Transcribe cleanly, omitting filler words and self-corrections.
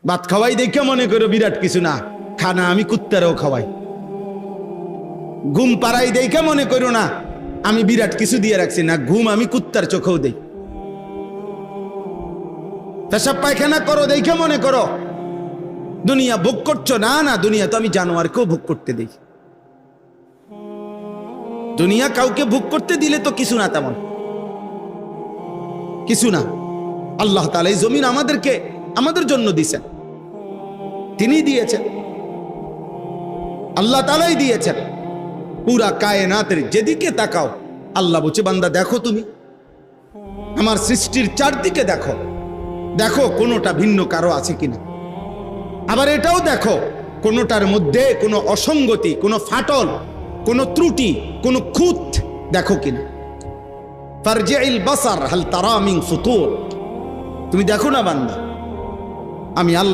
ভাত খাওয়াই দেখে মনে করো বিরাট কিছু না, খানা আমি কুত্তারও খাওয়াই। ঘুম পাড়াই দেখে মনে করো না আমি বিরাট কিছু দিয়ে রাখছি, না ঘুম আমি কুত্তার চোখেও দেই। পেশাব পায়খানা করো দেখে মনে করো দুনিয়া ভোগ করছো, না না দুনিয়া তো আমি জানোয়ারকেও ভোগ করতে দেই। দুনিয়া কাউকে ভোগ করতে দিলে তো কিছু না, তেমন কিছু না। আল্লাহ তাআলা এই জমিন আমাদেরকে আমাদের জন্য দিয়েছেন, তিনি দিয়েছেন, আল্লাহ তাআলাই দিয়েছেন। পুরা কায়নাতের যেদিকে তাকাও আল্লাহ বলছে বান্দা দেখো তুমি আমার সৃষ্টির চারদিকে দেখো, দেখো কোনোটা ভিন্ন কারো আছে কিনা। আবার এটাও দেখো কোনোটার মধ্যে কোনো অসঙ্গতি, কোনো ফাটল, কোনো ত্রুটি, কোনো খুঁত দেখো কিনা। ফারজিল বাসার হাল তারা মিন ফুতুর, তুমি দেখো না বান্দা আমি আল্লাহ